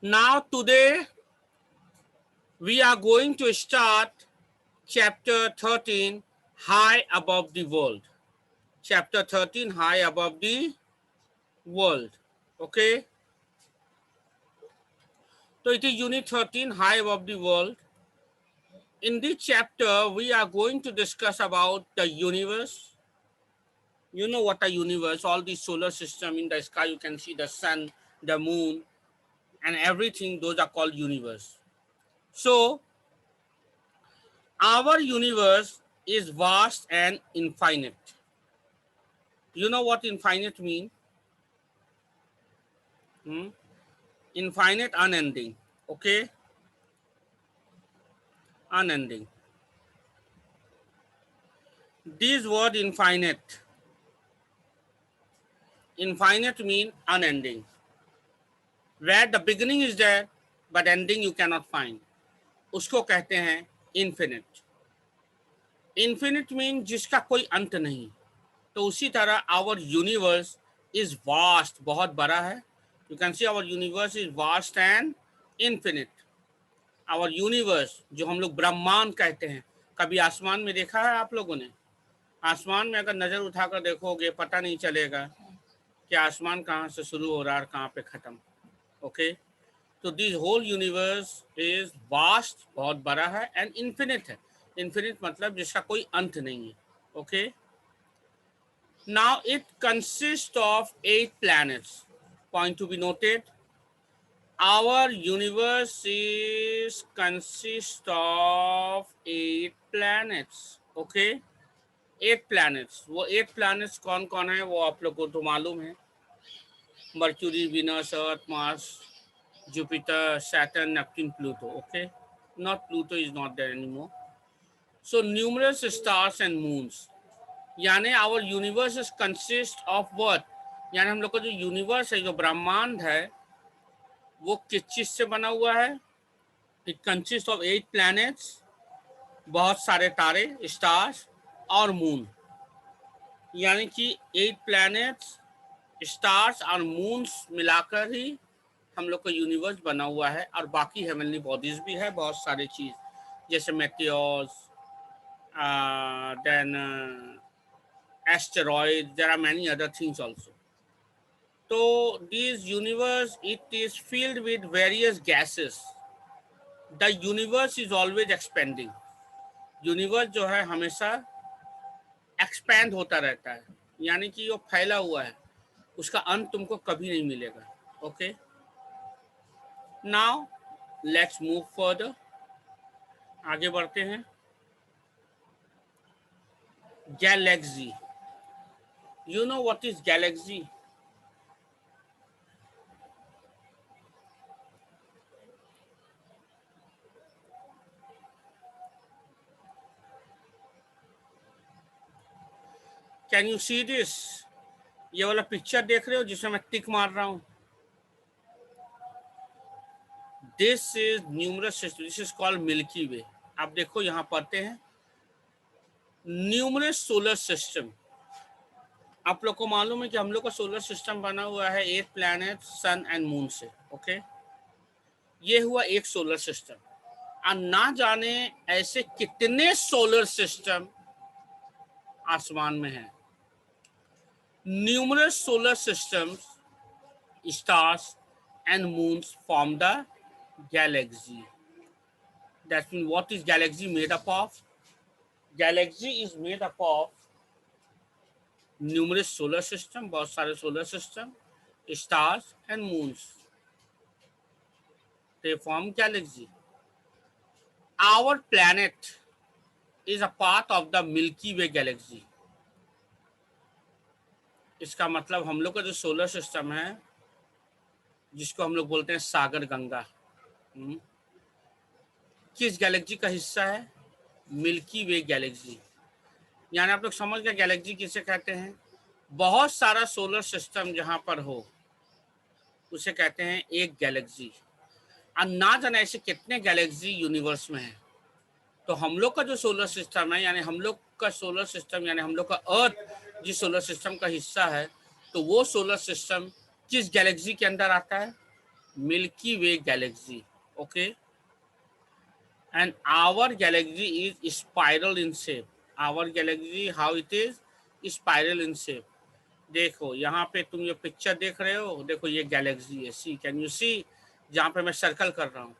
Now today we are going to start chapter 13, High Above the World. Chapter 13, High Above the World. Okay. So it is unit 13, High Above the World. In this chapter, we are going to discuss about the universe. You know what a universe, all the solar system in the sky, you can see the sun, the moon, and everything, those are called universe. So our universe is vast and infinite. You know what infinite mean? Hmm? Infinite, unending. Okay, unending. This word infinite, infinite mean unending, where the beginning is there but ending you cannot find. उसको कहते हैं infinite. Infinite mean जिसका कोई अंत नहीं. तो उसी तरह our universe is vast, बहुत बड़ा है. You can see our universe is vast and infinite. Our universe जो हम लोग ब्रह्मांड कहते हैं, कभी आसमान में देखा है आप लोगों ने? आसमान में अगर नज़र उठाकर देखोगे पता नहीं चलेगा कि आसमान कहाँ से शुरू हो रहा है और कहाँ पे ख़त्म. ओके, तो this whole universe is vast, बहुत बड़ा है, एंड इन्फिनिट है. इन्फिनिट मतलब जिसका कोई अंत नहीं है. Okay, now it consist of 8 planets. Point to be noted, our universe is consist of 8 planets. Okay, 8 planets. वो 8 planets कौन कौन है वो आप लोग को तो मालूम है. Mercury, Venus, earth, Mars, Jupiter, Saturn, Neptune, Pluto. Okay, not Pluto is not there anymore. So numerous stars and moons. यानी our universe is consist of what? यानी हम लोग का जो यूनिवर्स है, जो ब्रह्मांड है, वो किस चीज से बना हुआ है? इट कंसिस्ट ऑफ 8 planets, बहुत सारे तारे, स्टार्स और मून. यानी कि 8 planets, स्टार्स और मून्स मिलाकर ही हम लोग का यूनिवर्स बना हुआ है. और बाकी हेवनली बॉडीज भी है, बहुत सारी चीज जैसे meteors, then asteroid, there are many other things also. तो this universe it is filled with various gases. The universe is always expanding. Universe जो है हमेशा एक्सपैंड होता रहता है, यानी कि वो फैला हुआ है, उसका अंत तुमको कभी नहीं मिलेगा. Okay, now let's move further. आगे बढ़ते हैं. Galaxy. You know what is galaxy? Can you see this? ये वाला पिक्चर देख रहे हो जिसमें मैं टिक मार रहा हूँ? This is numerous system. This is called Milky Way. आप देखो यहाँ पढ़ते हैं न्यूमरस सोलर सिस्टम. आप लोग को मालूम है कि हम लोग का सोलर सिस्टम बना हुआ है 8 प्लैनेट, सन एंड मून से. ओके, ये हुआ एक सोलर सिस्टम. और ना जाने ऐसे कितने सोलर सिस्टम आसमान में हैं. Numerous solar systems, stars and moons form the galaxy. That means what is galaxy made up of? Galaxy is made up of numerous solar system, बहुत सारे solar system, stars and moons. They form galaxy. Our planet is a part of the Milky Way galaxy. इसका मतलब हम लोग का जो solar system है, जिसको हम लोग बोलते हैं सागर गंगा, किस गैलेक्सी का हिस्सा है? मिल्की वे गैलेक्सी. यानी आप लोग समझ गए गैलेक्सी किसे कहते हैं? बहुत सारा सोलर सिस्टम जहां पर हो उसे कहते हैं एक गैलेक्सी. और ना जाने ऐसे कितने गैलेक्सी यूनिवर्स में है. तो हम लोग का जो सोलर सिस्टम है, यानी हम लोग का सोलर सिस्टम, यानी हम लोग का अर्थ जिस सोलर सिस्टम का हिस्सा है, तो वो सोलर सिस्टम किस गैलेक्सी के अंदर आता है? Milky Way galaxy. Okay, and our galaxy is spiral in shape. Our galaxy, how it is spiral in shape. देखो यहाँ पे तुम ये पिक्चर देख रहे हो, देखो ये गैलेक्सी है, सी कैन यू सी, जहाँ पे मैं सर्कल कर रहा हूँ,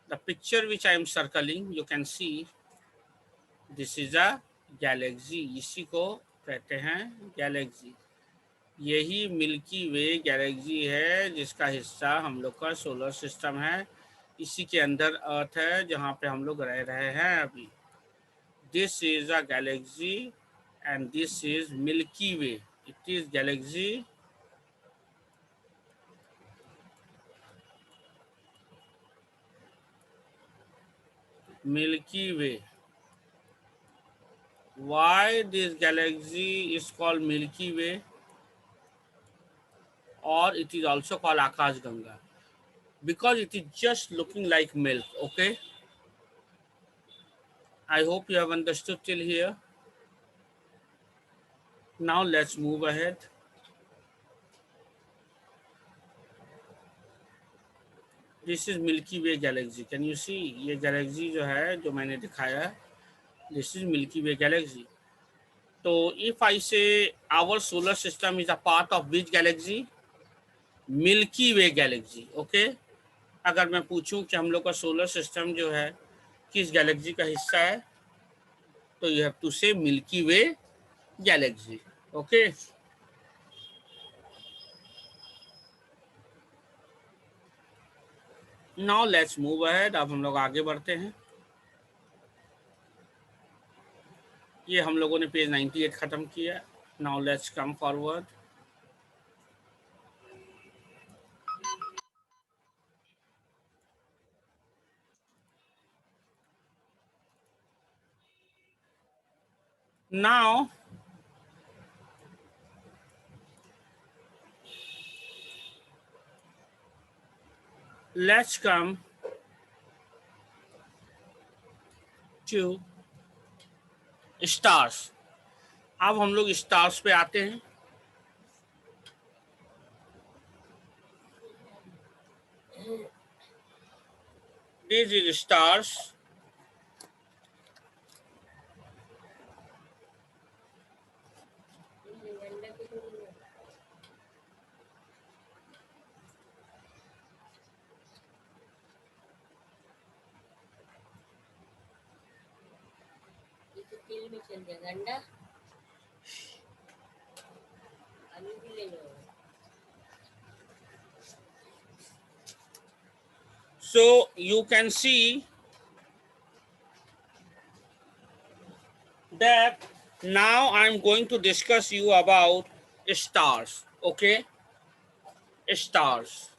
the picture which I am circling, you can see this is a Galaxy, इसी को कहते हैं गैलेक्सी। यही मिल्की वे गैलेक्सी है जिसका हिस्सा हम लोग का सोलर सिस्टम है, इसी के अंदर अर्थ है जहाँ पे हम लोग रह रहे हैं अभी। This is a Galaxy and this is milky way, it is Galaxy Milky Way. Why this galaxy is called Milky Way, or it is also called Akash Ganga? Because it is just looking like milk. Okay, I hope you have understood till here. Now let's move ahead. This is Milky Way galaxy. Can you see? ये galaxy जो है जो मैंने दिखाया है, this is Milky Way galaxy. So if I say our solar system is a part of which galaxy? Milky Way galaxy. Okay. अगर मैं पूछूं कि हम लोग का सोलर सिस्टम जो है किस गैलेक्सी का हिस्सा है, तो यू हैव टू से milky way Galaxy. Okay, now let's move ahead. अब हम लोग आगे बढ़ते हैं। ये हम लोगों ने पेज 98 खत्म किया। Now let's come forward. Now let's come to stars. अब हम लोग स्टार्स पे आते हैं। This is stars. So you can see that now I'm going to discuss you about stars. Okay, stars.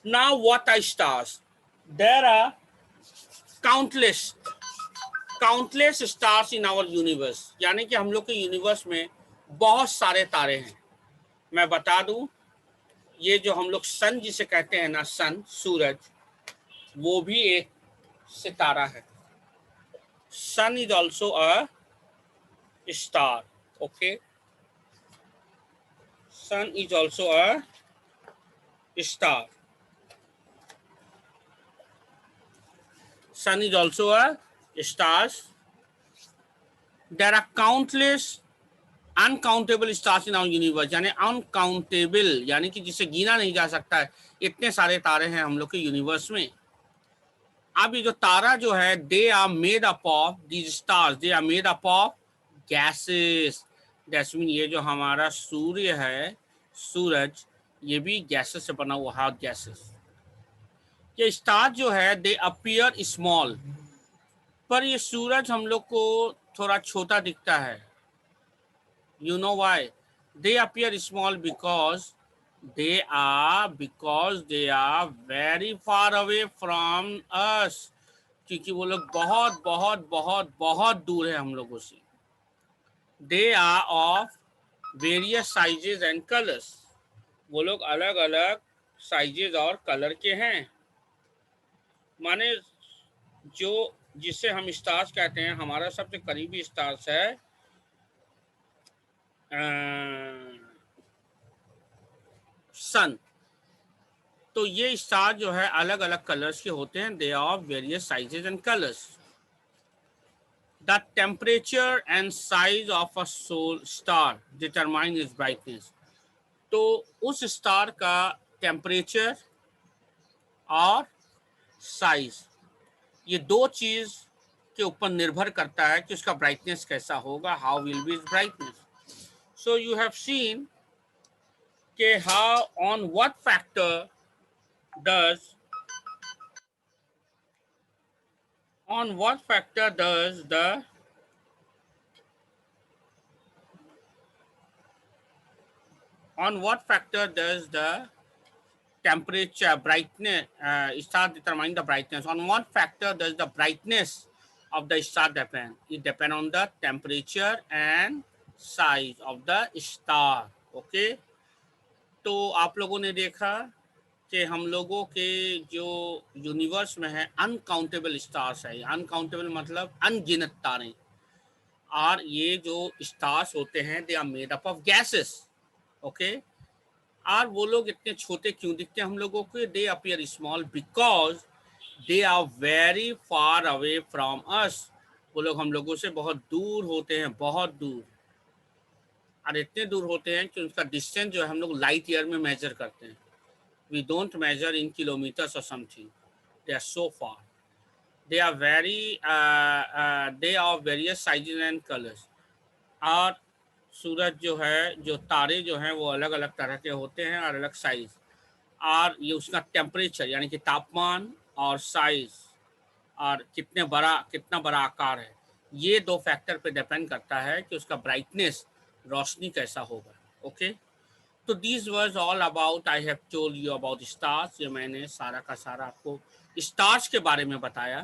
Now what are stars? There are countless stars in our universe, यानी कि हम लोग के यूनिवर्स में बहुत सारे तारे हैं। मैं बता दूं, ये जो हम लोग सन जिसे कहते हैं ना, सन सूरज, वो भी एक सितारा है। Sun is also a star. Okay, sun is also a star. Sun is also a stars. There are countless uncountable stars in our universe, यानी अनकाउंटेबल यानी कि जिसे गिना नहीं जा सकता है, इतने सारे तारे हैं हम लोग के यूनिवर्स में। अब ये जो तारा जो है, they are made up of these stars, they are made up of gases. That's mean ये जो हमारा सूर्य है, सूरज, ये भी गैसेस से बना हुआ, हॉट गैसेस। ये स्टार जो है दे अपीयर स्मॉल, पर ये सूरज हम लोग को थोड़ा छोटा दिखता है। You know why? They appear small because they are very far away from us. क्योंकि वो लोग बहुत बहुत बहुत बहुत दूर है हम लोगों से। They are of various sizes and colors. वो लोग अलग अलग साइजेज और कलर के हैं। माने जो जिसे हम स्टार्स कहते हैं, हमारा सबसे करीबी स्टार्स है सन। तो ये स्टार जो है अलग अलग कलर्स के होते हैं, they are various sizes and colours. The temperature and size of a sole star determine its brightness. तो उस स्टार का टेम्परेचर और साइज, ये दो चीज के ऊपर निर्भर करता है कि उसका ब्राइटनेस कैसा होगा, how will be its brightness. So you have seen कि how on what factor does on what factor does the on what factor does the temperature brightness star determine the brightness? On what factor does the brightness of the star depend? It depend on the temperature and size of the star. Okay, तो आप लोगों ने देखा कि हम लोगों के जो यूनिवर्स में है अनकाउंटेबल स्टार्स है। अनकाउंटेबल मतलब अनगिनत तारे। और ये जो स्टार्स होते हैं they are made up of gases. Okay, और वो लोग इतने छोटे क्यों दिखते हैं हम लोगों को? They appear small because they are very far away from us. वो लोग हम लोगों से बहुत दूर होते हैं, बहुत दूर, और इतने दूर होते हैं कि उनका डिस्टेंस जो है हम लोग लाइट ईयर में मेजर करते हैं। We don't measure in kilometers or something, they are so far. They are very they are various sizes and colours. और सूरज जो है, जो तारे जो हैं वो अलग अलग तरह के होते हैं और अलग साइज। और ये उसका टेम्परेचर यानी कि तापमान और साइज और कितना बड़ा आकार है, ये दो फैक्टर पे डिपेंड करता है कि उसका ब्राइटनेस, रोशनी कैसा होगा। ओके, तो this was all about, I have told you about stars. ये मैंने सारा का सारा आपको स्टार्स के बारे में बताया।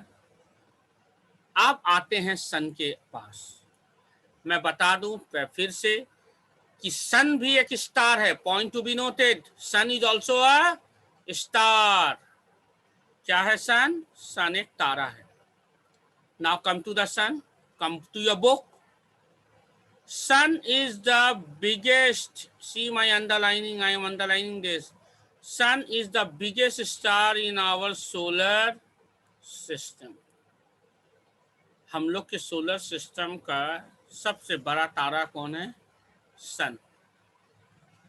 अब आते हैं सन के पास। मैं बता दूं फिर से कि सन भी एक स्टार है। Point to be noted, sun is also a star. क्या है सन? सन एक तारा है। Now come to the sun, come to your book. Sun is the biggest, see my underlining, I am underlining this. Sun is the biggest star in our solar system. हम लोग के solar system का सबसे बड़ा तारा कौन है? सन।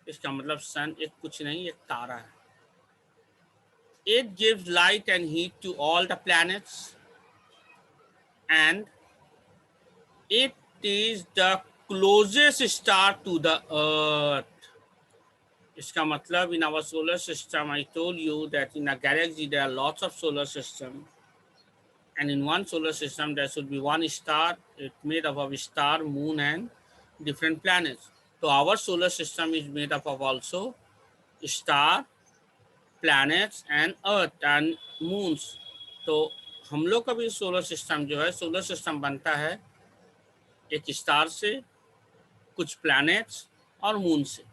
इसका मतलब सन एक कुछ नहीं, एक तारा है। It gives light and heat to all the planets and it is the closest star to the earth. इसका मतलब in our solar system, I told you that in a galaxy there are lots of solar systems, and in one solar system there should be one star. It's made up of star, moon and different planets. So our solar system is made up of also star, planets and earth and moons. तो हम लोग का भी solar system जो है, solar system बनता है एक स्टार से, कुछ प्लैनेट्स और मून से।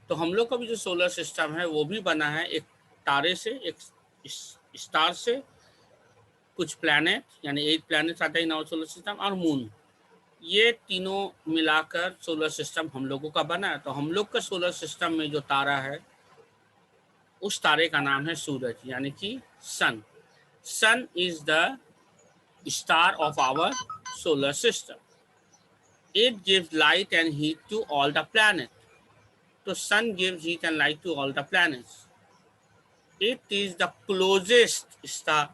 तो हम लोग का भी जो सोलर सिस्टम है वो भी बना है एक तारे से, एक स्टार से, कुछ प्लैनेट यानी 8 प्लैनेट्स आते हैं इन आवर सोलर सिस्टम, और मून। ये तीनों मिलाकर सोलर सिस्टम हम लोगों का बना है। तो हम लोग का सोलर सिस्टम में जो तारा है उस तारे का नाम है सूरज, यानी कि sun. Sun is the star of our solar system. It gives light and heat to all the planets. So sun gives heat and light to all the planets. It is the closest star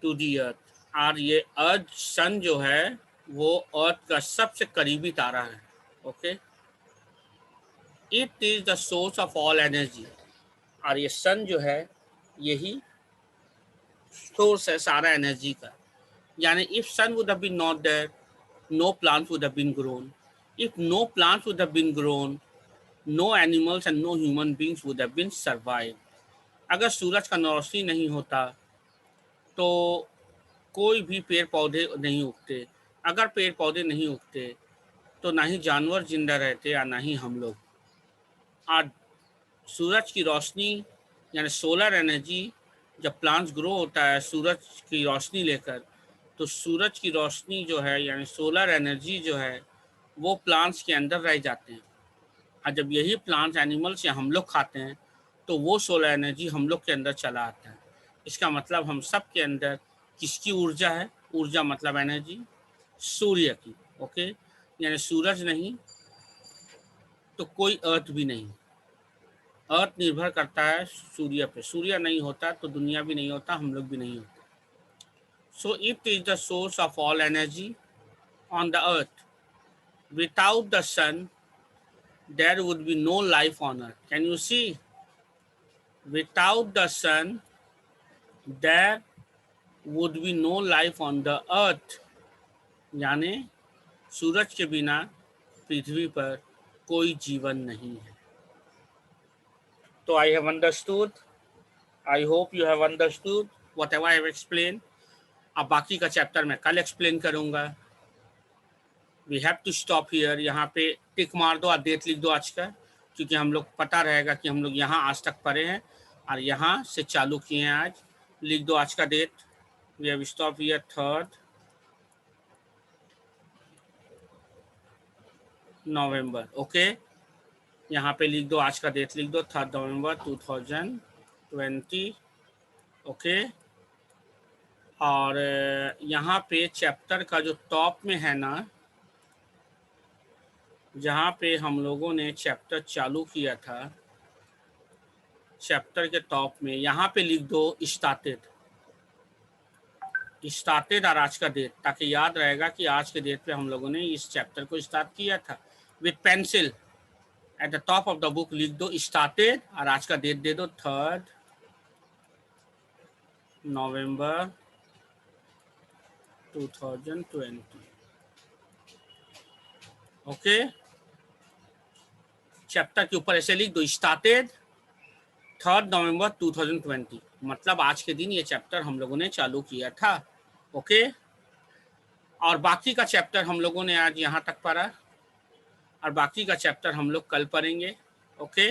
to the earth. और ये अर्थ, सन जो है वो अर्थ का सबसे करीबी तारा है। Okay, it is the source of all energy. और ये सन जो है यही सोर्स है सारा एनर्जी का। यानी if sun would have been not there, no plants would have been grown. If no plants would have been grown, no animals and no human beings would have been survived. अगर सूरज का रोशनी नहीं होता तो कोई भी पेड़ पौधे नहीं उगते। अगर पेड़ पौधे नहीं उगते तो ना ही जानवर जिंदा रहते या ना ही हम लोग। आज सूरज की रोशनी यानी सोलर एनर्जी, जब प्लांट्स ग्रो होता है सूरज की रोशनी लेकर, तो सूरज की रोशनी जो है यानी सोलर एनर्जी जो है वो प्लांट्स के अंदर रह जाते हैं। और जब यही प्लांट्स एनिमल्स या हम लोग खाते हैं तो वो सोलर एनर्जी हम लोग के अंदर चला आता है। इसका मतलब हम सब के अंदर किसकी ऊर्जा है? ऊर्जा मतलब एनर्जी सूर्य की। ओके, यानी सूरज नहीं तो कोई अर्थ भी नहीं। अर्थ निर्भर करता है सूर्य पे, सूर्य नहीं होता तो दुनिया भी नहीं होता, हम लोग भी नहीं होते। So it is the source of all energy on the earth. Without the sun there would be no life on earth. Can you see? Without the sun there would be no life on the earth. यानी सूरज के बिना पृथ्वी पर कोई जीवन नहीं है। तो I have understood. I hope you have understood whatever I have explained. अब बाकी का चैप्टर मैं कल एक्सप्लेन करूंगा। We have to stop here. यहाँ पे टिक मार दो और डेट लिख दो आज का, क्योंकि हम लोग पता रहेगा कि हम लोग यहाँ आज तक पढ़े हैं और यहाँ से चालू किए हैं। आज लिख दो आज का डेट। We have stop here 3 November. Okay, यहाँ पे लिख दो आज का डेट, लिख दो 3 नवंबर 2020। ओके, और यहाँ पे चैप्टर का जो टॉप में है ना, जहाँ पे हम लोगों ने चैप्टर चालू किया था, चैप्टर के टॉप में यहाँ पे लिख दो स्टार्टेड और आज का डेट, ताकि याद रहेगा कि आज के डेट पे हम लोगों ने इस चैप्टर को स्टार्ट किया था। With pencil at the top of the book लिख दो स्टार्टेड और आज का डेट दे दो 3 नवंबर 2020। ओके, चैप्टर के ऊपर ऐसे लिख दो स्टार्टेड 3 नवंबर 2020, मतलब आज के दिन ये चैप्टर हम लोगों ने चालू किया था। ओके, और बाकी का चैप्टर हम लोगों ने आज यहाँ तक पढ़ा और बाकी का चैप्टर हम लोग कल पढ़ेंगे। ओके।